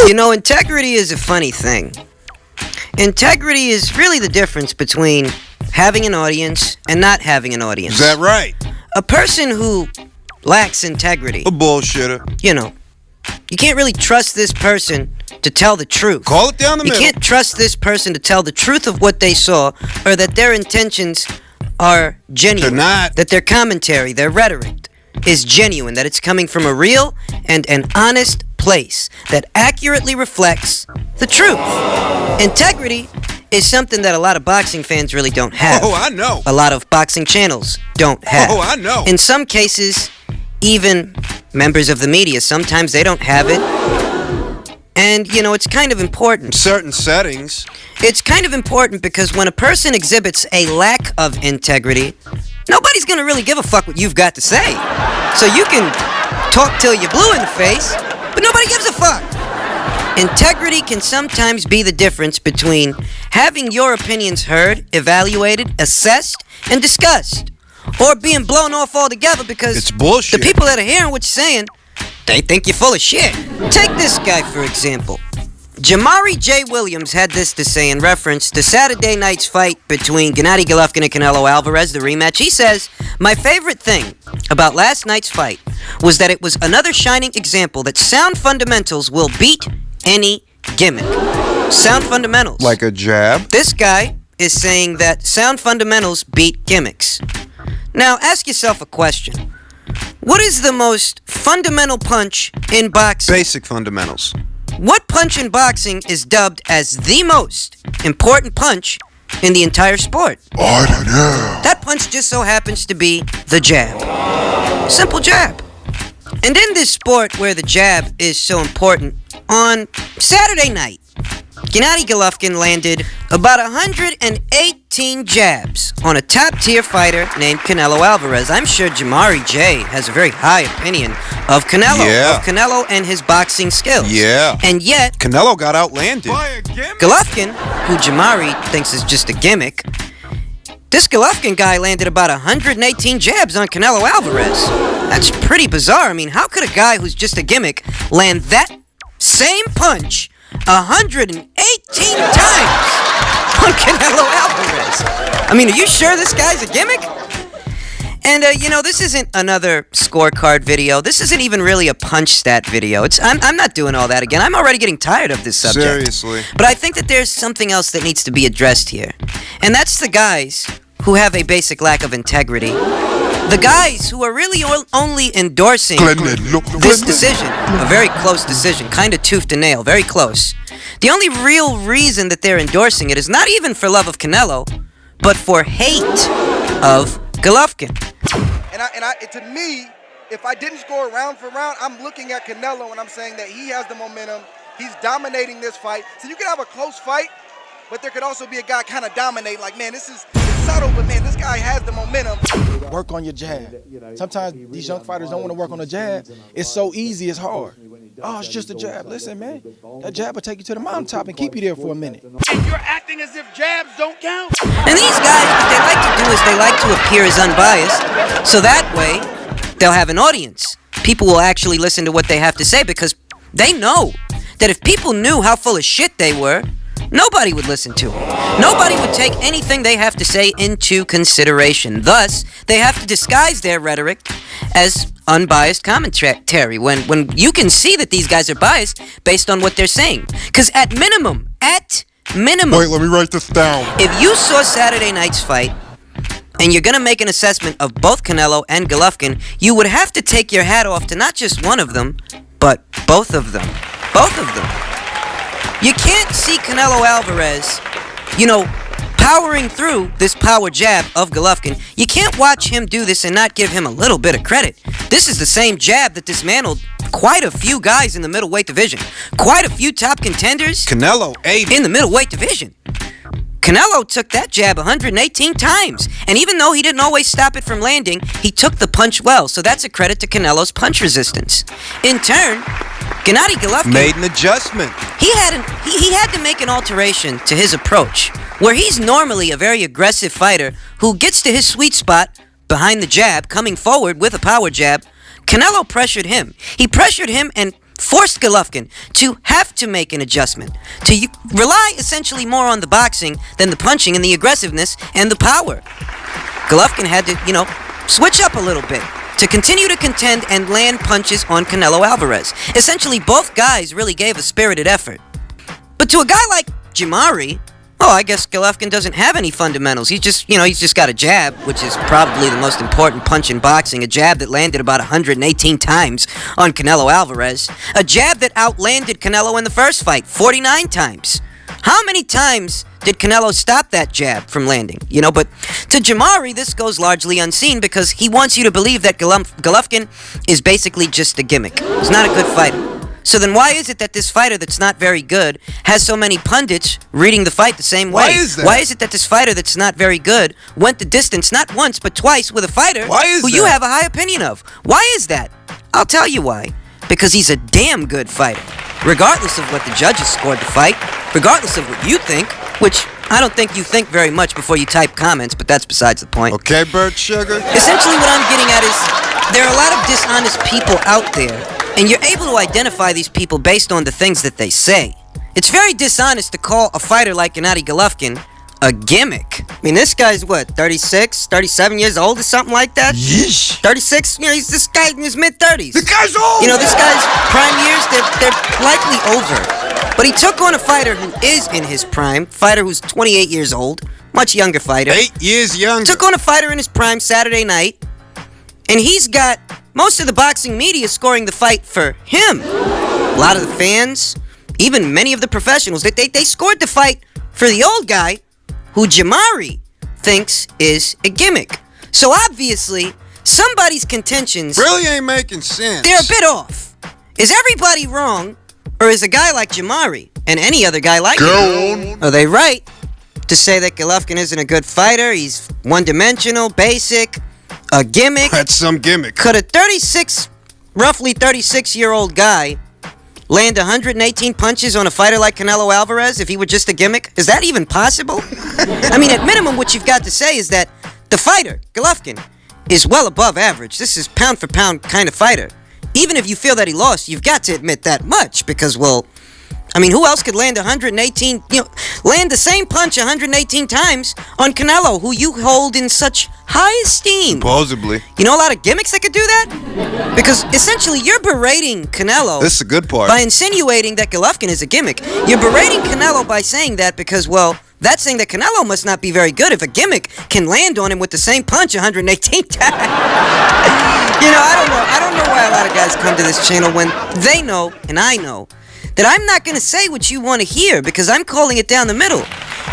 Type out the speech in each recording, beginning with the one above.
You know, integrity is a funny thing. Integrity is really the difference between having an audience and not having an audience. Is that right? A person who lacks integrity. A bullshitter. You know, you can't really trust this person to tell the truth. Call it down the middle. You can't trust this person to tell the truth of what they saw, or that their intentions are genuine. They're not. That their commentary, their rhetoric is genuine, that it's coming from a real and an honest place that accurately reflects the truth. Integrity is something that a lot of boxing fans really don't have. Oh, I know. A lot of boxing channels don't have. Oh, I know. In some cases, even members of the media, sometimes they don't have it. And, you know, it's kind of important. In certain settings. It's kind of important because when a person exhibits a lack of integrity, nobody's gonna really give a fuck what you've got to say. So you can talk till you're blue in the face, but nobody gives a fuck. Integrity can sometimes be the difference between having your opinions heard, evaluated, assessed, and discussed, or being blown off altogether because it's bullshit. The people that are hearing what you're saying, they think you're full of shit. Take this guy, for example. Jamari J. Williams had this to say in reference to Saturday night's fight between Gennady Golovkin and Canelo Alvarez, the rematch. He says, "My favorite thing about last night's fight was that it was another shining example that sound fundamentals will beat any gimmick." Sound fundamentals. Like a jab? This guy is saying that sound fundamentals beat gimmicks. Now, ask yourself a question. What is the most fundamental punch in boxing? Basic fundamentals. What punch in boxing is dubbed as the most important punch in the entire sport? I don't know. That punch just so happens to be the jab. Simple jab. And in this sport where the jab is so important, on Saturday night, Gennady Golovkin landed about 118 jabs on a top-tier fighter named Canelo Alvarez. I'm sure Jamari J has a very high opinion of Canelo, of Canelo and his boxing skills. Yeah. And yet, Canelo got outlanded. Golovkin, who Jamari thinks is just a gimmick, this Golovkin guy landed about 118 jabs on Canelo Alvarez. That's pretty bizarre. I mean, how could a guy who's just a gimmick land that same punch 118 times on Canelo Alvarez? I mean, are you sure this guy's a gimmick? And, you know, this isn't another scorecard video. This isn't even really a punch stat video. I'm not doing all that again. I'm already getting tired of this subject. Seriously. But I think that there's something else that needs to be addressed here. And that's the guys who have a basic lack of integrity. The guys who are really only endorsing this decision, a very close decision, kind of tooth to nail, very close. The only real reason that they're endorsing it is not even for love of Canelo, but for hate of Golovkin. And to me, if I didn't score round for round, I'm looking at Canelo and I'm saying that he has the momentum. He's dominating this fight. So you could have a close fight, but there could also be a guy kind of dominate. Like, man, it's subtle, but man, this guy has the momentum. Work on your jab. Sometimes these young fighters don't want to work on the jab. It's so easy, it's hard. Oh, it's just a jab. Listen, man, that jab will take you to the mountaintop and keep you there for a minute. And you're acting as if jabs don't count. And these guys, what they like to do is they like to appear as unbiased, so that way they'll have an audience. People will actually listen to what they have to say because they know that if people knew how full of shit they were, nobody would listen to them. Nobody would take anything they have to say into consideration. Thus, they have to disguise their rhetoric as unbiased commentary when you can see that these guys are biased based on what they're saying. Because at minimum, wait, let me write this down. If you saw Saturday night's fight and you're going to make an assessment of both Canelo and Golovkin, you would have to take your hat off to not just one of them, but both of them. Both of them. You can't see Canelo Alvarez, powering through this power jab of Golovkin. You can't watch him do this and not give him a little bit of credit. This is the same jab that dismantled quite a few guys in the middleweight division. Quite a few top contenders Canelo ate it. in the middleweight division. Canelo took that jab 118 times, and even though he didn't always stop it from landing, he took the punch well, so that's a credit to Canelo's punch resistance. In turn, Gennady Golovkin Made an adjustment. he had to make an alteration to his approach, where he's normally a very aggressive fighter who gets to his sweet spot behind the jab, coming forward with a power jab. Canelo pressured him. He pressured him and forced Golovkin to have to make an adjustment, to rely essentially more on the boxing than the punching and the aggressiveness and the power. Golovkin had to, switch up a little bit to continue to contend and land punches on Canelo Alvarez. Essentially, both guys really gave a spirited effort. But to a guy like Jamari, I guess Golovkin doesn't have any fundamentals. He's just got a jab, which is probably the most important punch in boxing. A jab that landed about 118 times on Canelo Alvarez. A jab that outlanded Canelo in the first fight 49 times. How many times did Canelo stop that jab from landing? But to Jamari, this goes largely unseen because he wants you to believe that Golovkin is basically just a gimmick. He's not a good fighter. So then why is it that this fighter that's not very good has so many pundits reading the fight the same way? Why is that? Why is it that this fighter that's not very good went the distance not once but twice with a fighter who you have a high opinion of? Why is that? I'll tell you why. Because he's a damn good fighter. Regardless of what the judges scored the fight, regardless of what you think, which I don't think you think very much before you type comments, but that's besides the point. Okay, Bird Sugar? Essentially what I'm getting at is there are a lot of dishonest people out there, and you're able to identify these people based on the things that they say. It's very dishonest to call a fighter like Gennady Golovkin a gimmick. I mean, this guy's 36, 37 years old or something like that? Yeesh. 36? He's this guy in his mid-30s. The guy's old! This guy's prime years, they're likely over. But he took on a fighter who is in his prime, fighter who's 28 years old, much younger fighter. 8 years younger. Took on a fighter in his prime Saturday night, and he's got most of the boxing media scoring the fight for him. A lot of the fans, even many of the professionals, they scored the fight for the old guy who Jamari thinks is a gimmick. So obviously, somebody's contentions really ain't making sense. they're a bit off. Is everybody wrong, or is a guy like Jamari and any other guy like him, are they right to say that Golovkin isn't a good fighter? He's one-dimensional, basic, a gimmick. That's some gimmick. Could a roughly 36-year-old guy land 118 punches on a fighter like Canelo Alvarez if he were just a gimmick? Is that even possible? I mean, at minimum, what you've got to say is that the fighter, Golovkin, is well above average. This is pound-for-pound kind of fighter. Even if you feel that he lost, you've got to admit that much because, who else could land 118, land the same punch 118 times on Canelo, who you hold in such high esteem? Supposedly. You know a lot of gimmicks that could do that? Because essentially you're berating Canelo. This is the good part. By insinuating that Golovkin is a gimmick. You're berating Canelo by saying that because, that's saying that Canelo must not be very good if a gimmick can land on him with the same punch 118 times. I don't know why a lot of guys come to this channel when they know, and I know, that I'm not going to say what you want to hear because I'm calling it down the middle.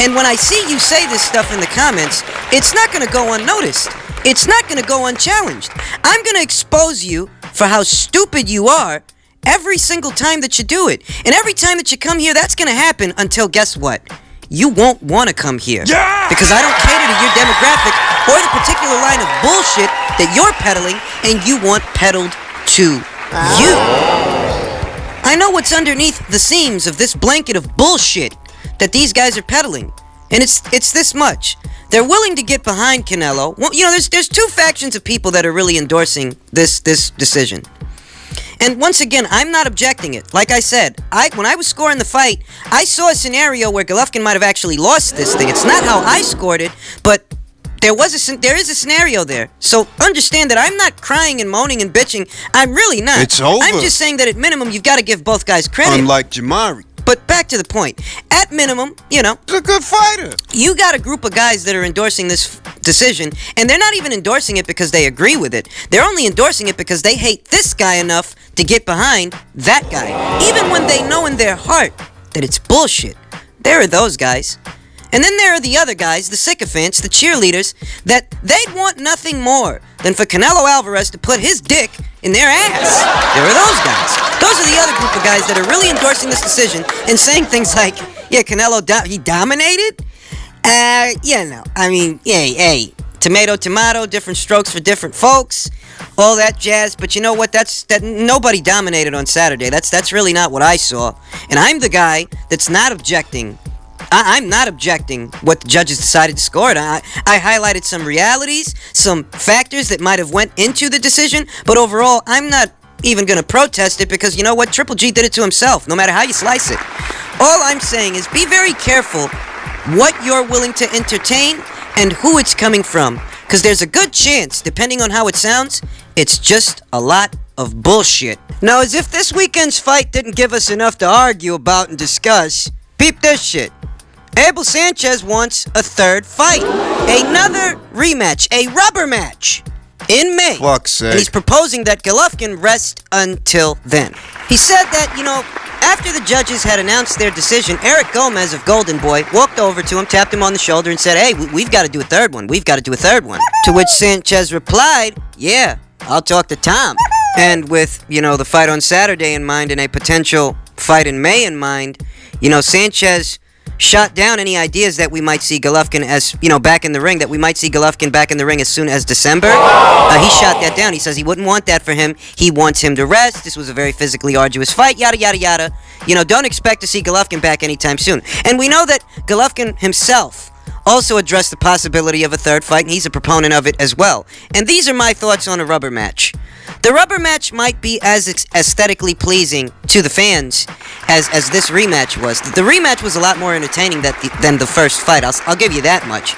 And when I see you say this stuff in the comments, it's not going to go unnoticed. It's not going to go unchallenged. I'm going to expose you for how stupid you are every single time that you do it. And every time that you come here, that's going to happen until, guess what? You won't want to come here. Yeah! Because I don't cater to your demographic or the particular line of bullshit that you're peddling and you want peddled to you. I know what's underneath the seams of this blanket of bullshit that these guys are peddling. And it's this much. They're willing to get behind Canelo. Well, there's two factions of people that are really endorsing this decision. And once again, I'm not objecting it. Like I said, when I was scoring the fight, I saw a scenario where Golovkin might have actually lost this thing. It's not how I scored it, but there is a scenario there. So understand that I'm not crying and moaning and bitching. I'm really not. It's over. I'm just saying that at minimum, you've got to give both guys credit. Unlike Jamari. But back to the point. At minimum, He's a good fighter. you got a group of guys that are endorsing this decision, and they're not even endorsing it because they agree with it. They're only endorsing it because they hate this guy enough to get behind that guy, even when they know in their heart that it's bullshit. There are those guys. And then there are the other guys, the sycophants, the cheerleaders, that they'd want nothing more than for Canelo Alvarez to put his dick in their ass. There are those guys. Those are the other group of guys that are really endorsing this decision and saying things like, yeah, Canelo, he dominated? I mean, hey, tomato, different strokes for different folks, all that jazz. But you know what? That nobody dominated on Saturday. That's really not what I saw. And I'm the guy that's not objecting. I'm not objecting what the judges decided to score it. I highlighted some realities, some factors that might have went into the decision, but overall, I'm not even going to protest it because you know what? Triple G did it to himself, no matter how you slice it. All I'm saying is be very careful what you're willing to entertain and who it's coming from, because there's a good chance, depending on how it sounds, it's just a lot of bullshit. Now, as if this weekend's fight didn't give us enough to argue about and discuss, peep this shit. Abel Sanchez wants a third fight. Another rematch, a rubber match in May. Fuck's sake. And he's proposing that Golovkin rest until then. He said that, after the judges had announced their decision, Eric Gomez of Golden Boy walked over to him, tapped him on the shoulder, and said, hey, we've got to do a third one. To which Sanchez replied, yeah, I'll talk to Tom. And with, the fight on Saturday in mind and a potential fight in May in mind, Sanchez shot down any ideas that we might see Golovkin back in the ring, that we might see Golovkin back in the ring as soon as December. He shot that down. He says he wouldn't want that for him. He wants him to rest. This was a very physically arduous fight, yada, yada, yada. Don't expect to see Golovkin back anytime soon. And we know that Golovkin himself also addressed the possibility of a third fight, and he's a proponent of it as well. And these are my thoughts on a rubber match. The rubber match might be as aesthetically pleasing to the fans as this rematch was. The rematch was a lot more entertaining than the first fight. I'll give you that much.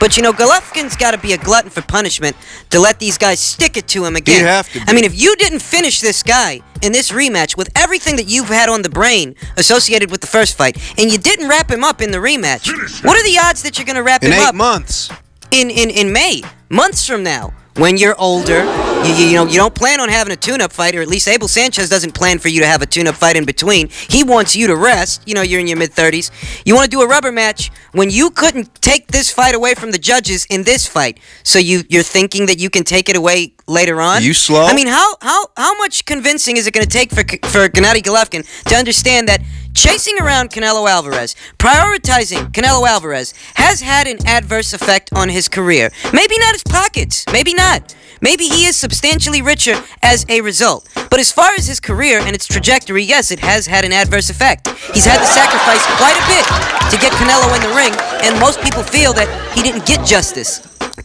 But Golovkin's got to be a glutton for punishment to let these guys stick it to him again. You have to be. I mean, if you didn't finish this guy in this rematch with everything that you've had on the brain associated with the first fight, and you didn't wrap him up in the rematch, what are the odds that you're going to wrap him up in 8 months? In May, months from now, when you're older, you don't plan on having a tune-up fight, or at least Abel Sanchez doesn't plan for you to have a tune-up fight in between. He wants you to rest. You're in your mid-30s. You want to do a rubber match when you couldn't take this fight away from the judges in this fight. So you're thinking that you can take it away later on? You slow? I mean, how much convincing is it going to take for Gennady Golovkin to understand that chasing around Canelo Alvarez, prioritizing Canelo Alvarez, has had an adverse effect on his career? Maybe not his pockets. Maybe not. Maybe he is substantially richer as a result. But as far as his career and its trajectory, yes, it has had an adverse effect. He's had to sacrifice quite a bit to get Canelo in the ring, and most people feel that he didn't get justice.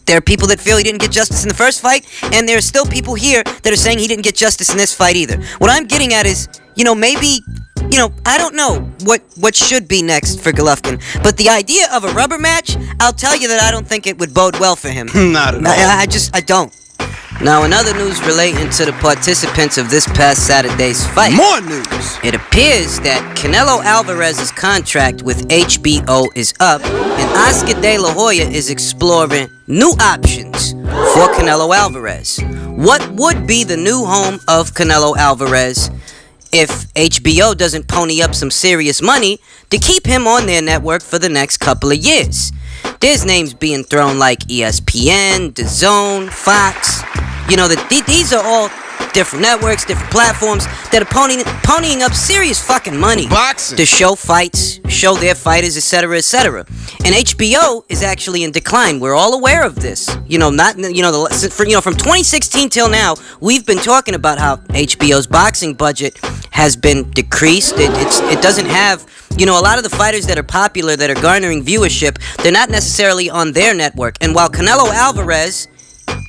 There are people that feel he didn't get justice in the first fight, and there are still people here that are saying he didn't get justice in this fight either. What I'm getting at is, maybe... I don't know what should be next for Golovkin, but the idea of a rubber match, I'll tell you that I don't think it would bode well for him. Not at all. I don't. Now, in other news relating to the participants of this past Saturday's fight, More news. it appears that Canelo Alvarez's contract with HBO is up, and Oscar De La Hoya is exploring new options for Canelo Alvarez. What would be the new home of Canelo Alvarez if HBO doesn't pony up some serious money to keep him on their network for the next couple of years? There's names being thrown like ESPN, DAZN, Fox. These are all different networks, different platforms that are ponying up serious fucking money Boxing. to show fights, show their fighters, etc., etc. And HBO is actually in decline. We're all aware of this. From 2016 till now, we've been talking about how HBO's boxing budget has been decreased. It doesn't have, a lot of the fighters that are popular, that are garnering viewership, they're not necessarily on their network. And while Canelo Alvarez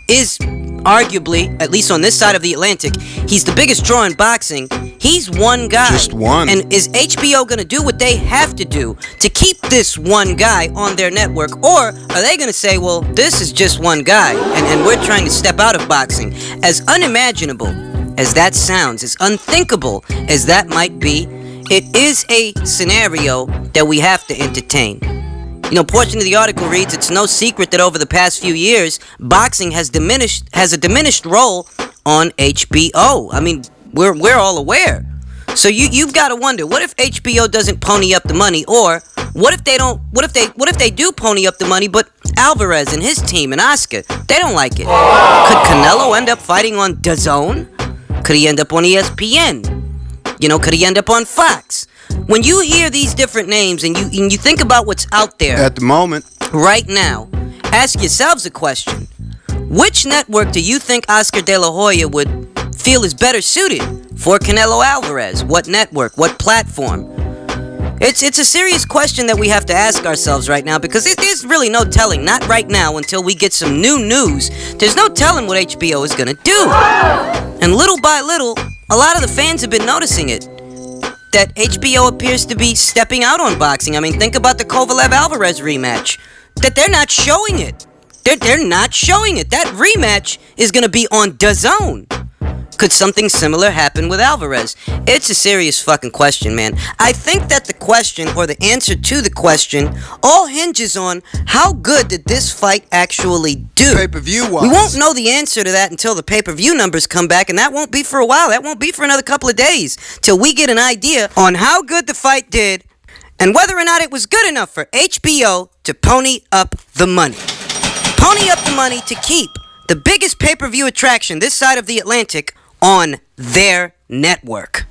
is arguably, at least on this side of the Atlantic, he's the biggest draw in boxing, he's one guy. Just one. And is HBO going to do what they have to do to keep this one guy on their network? Or are they going to say, well, this is just one guy, and we're trying to step out of boxing? As unimaginable as that sounds, as unthinkable as that might be, it is a scenario that we have to entertain. Portion of the article reads, it's no secret that over the past few years, boxing has a diminished role on HBO. I mean, we're all aware. So you've got to wonder, what if HBO doesn't pony up the money, or what if they do pony up the money, but Alvarez and his team and Oscar, they don't like it? Could Canelo end up fighting on DAZN? Could he end up on ESPN? Could he end up on Fox? When you hear these different names and you think about what's out there At the moment, right now, ask yourselves a question. Which network do you think Oscar De La Hoya would feel is better suited for Canelo Alvarez? What network? What platform? It's a serious question that we have to ask ourselves right now, because there's really no telling, not right now until we get some new news, there's no telling what HBO is going to do. And little by little, a lot of the fans have been noticing it, that HBO appears to be stepping out on boxing. I mean, think about the Kovalev-Alvarez rematch, that they're not showing it. They're not showing it. That rematch is going to be on DAZN. Could something similar happen with Alvarez? It's a serious fucking question, man. I think that the question, or the answer to the question, all hinges on how good did this fight actually do. pay-per-view wise. We won't know the answer to that until the pay-per-view numbers come back, and that won't be for a while. That won't be for another couple of days, till we get an idea on how good the fight did, and whether or not it was good enough for HBO to pony up the money. Pony up the money to keep the biggest pay-per-view attraction this side of the Atlantic on their network.